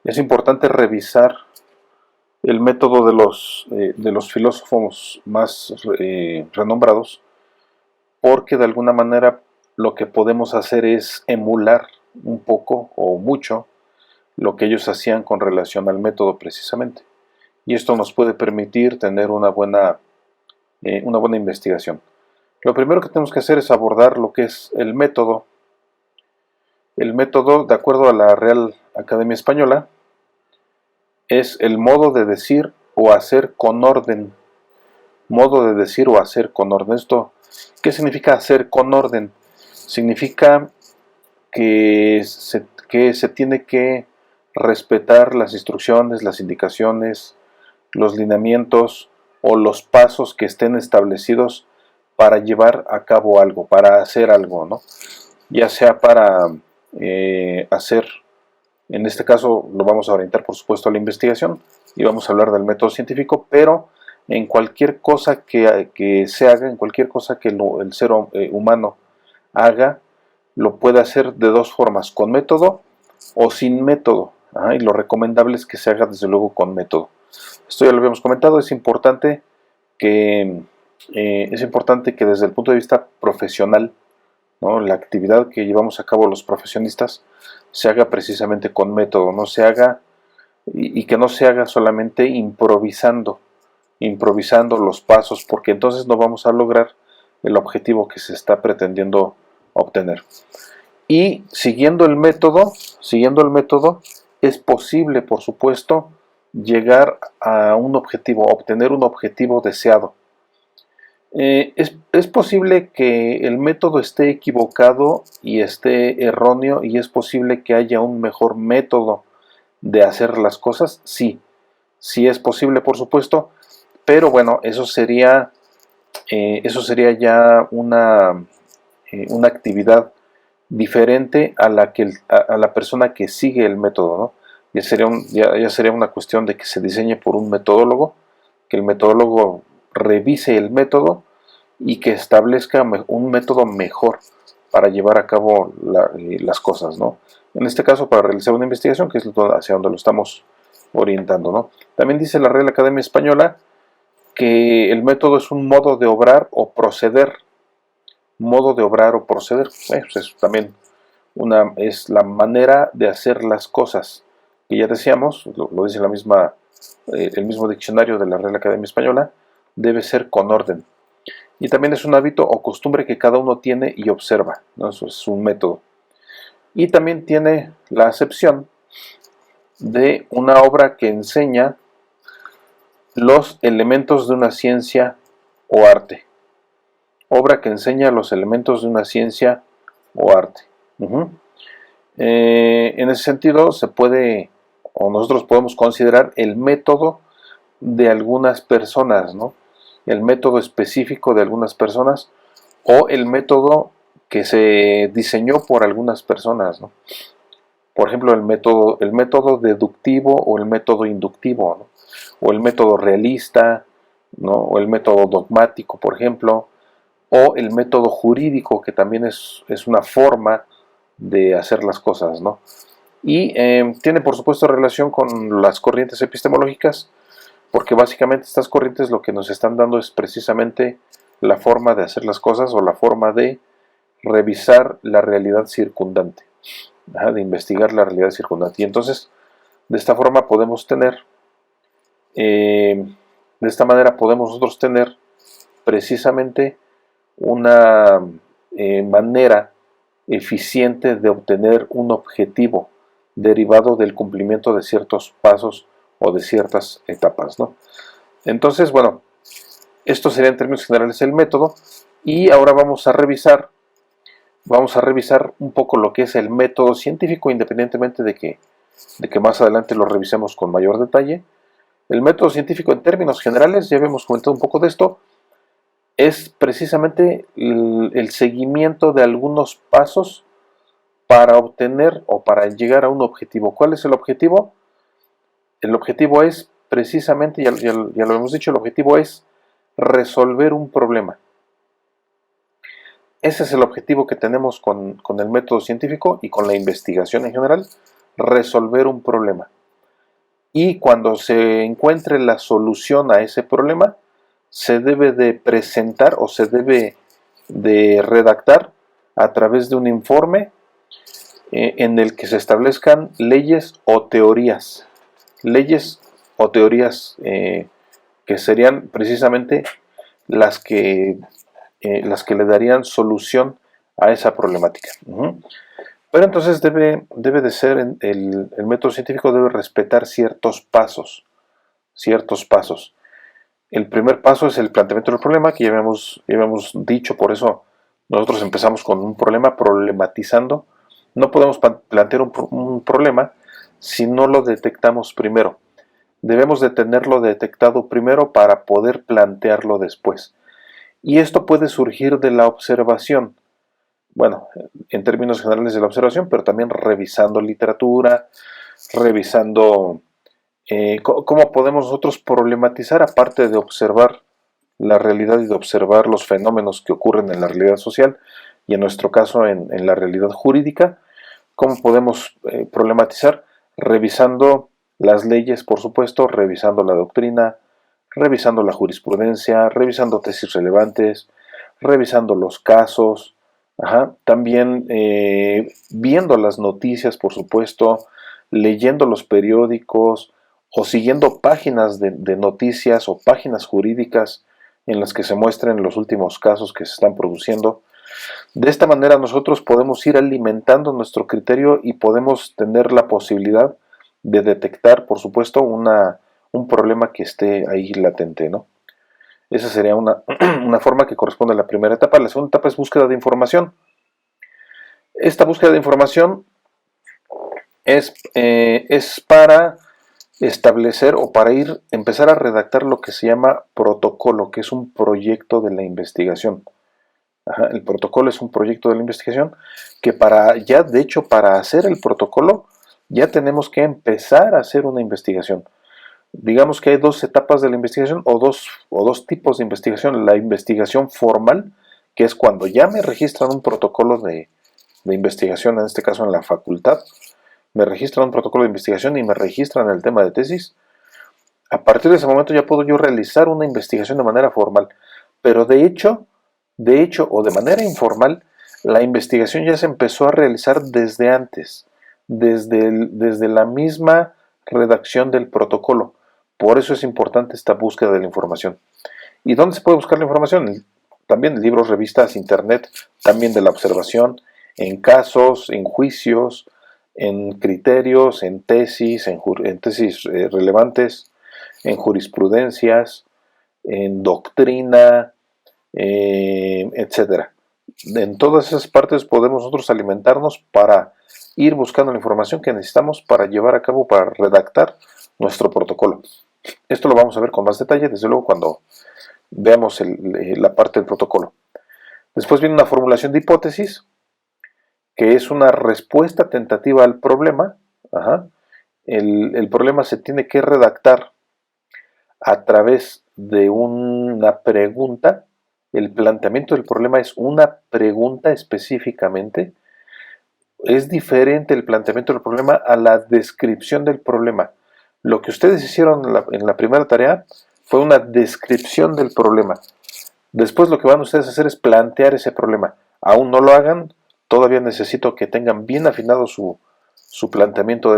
Es importante revisar el método de los filósofos más renombrados, porque de alguna manera lo que podemos hacer es emular un poco o mucho lo que ellos hacían con relación al método precisamente. Y esto nos puede permitir tener una buena investigación. Lo primero que tenemos que hacer es abordar lo que es el método. El método, de acuerdo a la Real Academia Española, es el modo de decir o hacer con orden. Modo de decir o hacer con orden. Esto, ¿qué significa hacer con orden? Significa que se tiene que respetar las instrucciones, las indicaciones, los lineamientos o los pasos que estén establecidos para llevar a cabo algo, para hacer algo, ¿no? Ya sea para hacer, en este caso lo vamos a orientar por supuesto a la investigación y vamos a hablar del método científico, pero en cualquier cosa que se haga, en cualquier cosa que el ser humano haga, lo puede hacer de dos formas, con método o sin método. Y lo recomendable es que se haga desde luego con método. Esto ya lo habíamos comentado, que, es importante que desde el punto de vista profesional, ¿no?, la actividad que llevamos a cabo los profesionistas se haga precisamente con método, no se haga y que no se haga solamente improvisando los pasos, porque entonces no vamos a lograr el objetivo que se está pretendiendo obtener. Y siguiendo el método, es posible, por supuesto, llegar a un objetivo, obtener un objetivo deseado. Es posible que el método esté equivocado y esté erróneo, y es posible que haya un mejor método de hacer las cosas. Sí, sí es posible, por supuesto, pero bueno, eso sería ya una actividad diferente a a la persona que sigue el método, ¿no? Ya sería una cuestión de que se diseñe por un metodólogo, que el metodólogo revise el método y que establezca un método mejor para llevar a cabo las cosas, ¿no? En este caso, para realizar una investigación, que es hacia donde lo estamos orientando, ¿no? También dice la Real Academia Española que el método es un modo de obrar o proceder. Modo de obrar o proceder, pues es también es la manera de hacer las cosas, que ya decíamos, lo dice el mismo diccionario de la Real Academia Española, debe ser con orden. Y también es un hábito o costumbre que cada uno tiene y observa, ¿no? Eso es un método. Y también tiene la acepción de una obra que enseña los elementos de una ciencia o arte. Obra que enseña los elementos de una ciencia o arte. En ese sentido, nosotros podemos considerar el método de algunas personas, ¿no? El método específico de algunas personas o el método que se diseñó por algunas personas, ¿no? Por ejemplo, el método deductivo o el método inductivo, ¿no? O el método realista, ¿no? O el método dogmático, por ejemplo, o el método jurídico, que también es una forma de hacer las cosas, ¿no? Y tiene por supuesto relación con las corrientes epistemológicas, porque básicamente estas corrientes lo que nos están dando es precisamente la forma de hacer las cosas o la forma de revisar la realidad circundante, de investigar la realidad circundante. Y entonces, de esta forma podemos tener, de esta manera podemos nosotros tener precisamente una manera eficiente de obtener un objetivo derivado del cumplimiento de ciertos pasos o de ciertas etapas, ¿no? Entonces, bueno, esto sería en términos generales el método, y ahora vamos a revisar un poco lo que es el método científico, independientemente de que más adelante lo revisemos con mayor detalle. El método científico en términos generales, ya habíamos comentado un poco de esto, es precisamente el seguimiento de algunos pasos para obtener o para llegar a un objetivo. ¿Cuál es el objetivo? El objetivo es precisamente, ya lo hemos dicho, el objetivo es resolver un problema. Ese es el objetivo que tenemos con el método científico y con la investigación en general, resolver un problema. y cuando se encuentre la solución a ese problema, se debe de presentar o se debe de redactar a través de un informe en el que se establezcan leyes o teorías. Leyes o teorías que serían precisamente las que, las que le darían solución a esa problemática. Pero entonces debe de ser, el método científico debe respetar ciertos pasos. El primer paso es el planteamiento del problema, que ya habíamos dicho, por eso nosotros empezamos con un problema, problematizando. No podemos plantear un problema si no lo detectamos primero. Debemos de tenerlo detectado primero para poder plantearlo después. Y esto puede surgir de la observación. Bueno, en términos generales de la observación, pero también revisando literatura, revisando cómo podemos nosotros problematizar, aparte de observar la realidad y de observar los fenómenos que ocurren en la realidad social y en nuestro caso en la realidad jurídica, cómo podemos problematizar revisando las leyes, por supuesto, revisando la doctrina, revisando la jurisprudencia, revisando tesis relevantes, revisando los casos, también viendo las noticias, por supuesto, leyendo los periódicos o siguiendo páginas de noticias o páginas jurídicas en las que se muestren los últimos casos que se están produciendo. De esta manera nosotros podemos ir alimentando nuestro criterio y podemos tener la posibilidad de detectar, por supuesto, un problema que esté ahí latente, ¿no? Esa sería una forma que corresponde a la primera etapa. La segunda etapa es búsqueda de información. Esta búsqueda de información es para establecer o para empezar a redactar lo que se llama protocolo, que es un proyecto de la investigación. El protocolo es un proyecto de la investigación que de hecho, para hacer el protocolo, ya tenemos que empezar a hacer una investigación. Digamos que hay dos etapas de la investigación o dos tipos de investigación. La investigación formal, que es cuando ya me registran un protocolo de investigación, en este caso en la facultad, me registran un protocolo de investigación y me registran el tema de tesis. A partir de ese momento ya puedo yo realizar una investigación de manera formal, pero de hecho o de manera informal, la investigación ya se empezó a realizar desde antes, desde la misma redacción del protocolo. Por eso es importante esta búsqueda de la información. ¿Y dónde se puede buscar la información? También en libros, revistas, internet, también de la observación, en casos, en juicios, en criterios, en tesis, en tesis relevantes, en jurisprudencias, en doctrina, etcétera. En todas esas partes podemos nosotros alimentarnos para ir buscando la información que necesitamos para llevar a cabo, para redactar nuestro protocolo. Esto lo vamos a ver con más detalle, desde luego, cuando veamos la parte del protocolo. Después viene una formulación de hipótesis, que es una respuesta tentativa al problema. El problema se tiene que redactar a través de una pregunta. El planteamiento del problema es una pregunta específicamente. Es diferente el planteamiento del problema a la descripción del problema. Lo que ustedes hicieron en la primera tarea fue una descripción del problema. Después lo que van ustedes a hacer es plantear ese problema. Aún no lo hagan, todavía necesito que tengan bien afinado su planteamiento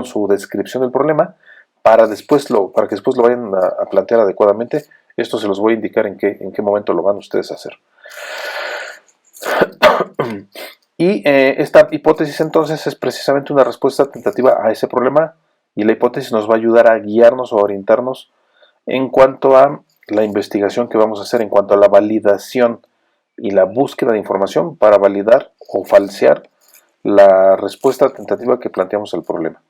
su descripción del problema, para que después lo vayan a plantear adecuadamente. Esto se los voy a indicar en qué momento lo van ustedes a hacer. Y esta hipótesis entonces es precisamente una respuesta tentativa a ese problema, y la hipótesis nos va a ayudar a guiarnos o a orientarnos en cuanto a la investigación que vamos a hacer, en cuanto a la validación y la búsqueda de información para validar o falsear la respuesta tentativa que planteamos al problema.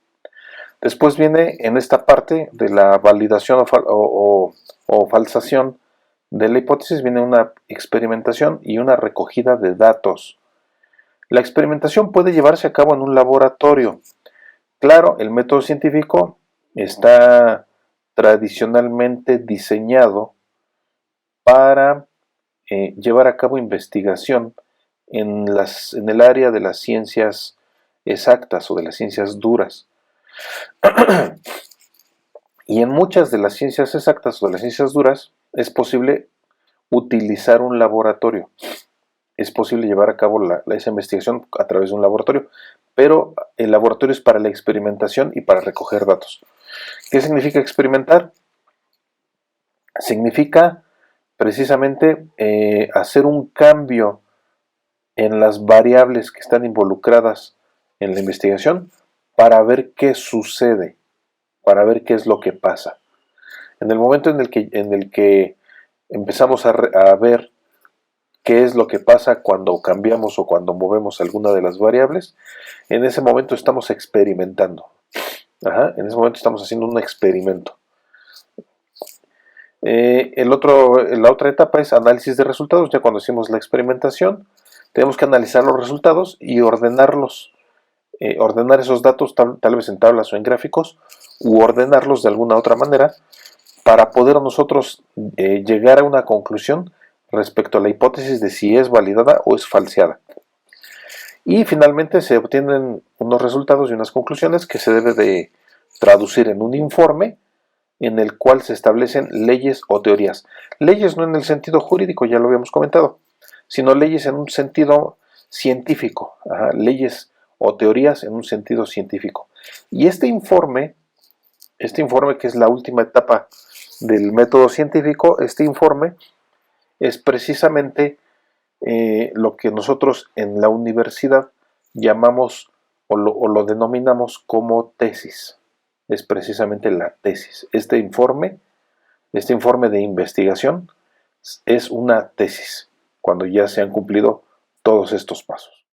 Después viene, en esta parte de la validación o falsación de la hipótesis, viene una experimentación y una recogida de datos. La experimentación puede llevarse a cabo en un laboratorio. Claro, el método científico está tradicionalmente diseñado para llevar a cabo investigación en el área de las ciencias exactas o de las ciencias duras. Y en muchas de las ciencias exactas o de las ciencias duras es posible utilizar un laboratorio. Es posible llevar a cabo esa investigación a través de un laboratorio, pero el laboratorio es para la experimentación y para recoger datos. ¿Qué significa experimentar? Significa precisamente hacer un cambio en las variables que están involucradas en la investigación para ver qué sucede, para ver qué es lo que pasa. En el momento en el que empezamos a ver qué es lo que pasa cuando cambiamos o cuando movemos alguna de las variables, en ese momento estamos experimentando. En ese momento estamos haciendo un experimento. La otra etapa es análisis de resultados. Ya cuando hacemos la experimentación, tenemos que analizar los resultados y ordenarlos. Ordenar esos datos tal vez en tablas o en gráficos, u ordenarlos de alguna otra manera para poder nosotros llegar a una conclusión respecto a la hipótesis de si es validada o es falseada. Y finalmente se obtienen unos resultados y unas conclusiones que se debe de traducir en un informe en el cual se establecen leyes o teorías. Leyes no en el sentido jurídico, ya lo habíamos comentado, sino leyes en un sentido científico, leyes o teorías en un sentido científico. Y este informe que es la última etapa del método científico, este informe es precisamente lo que nosotros en la universidad llamamos o lo denominamos como tesis. Es precisamente la tesis. Este informe de investigación es una tesis, cuando ya se han cumplido todos estos pasos.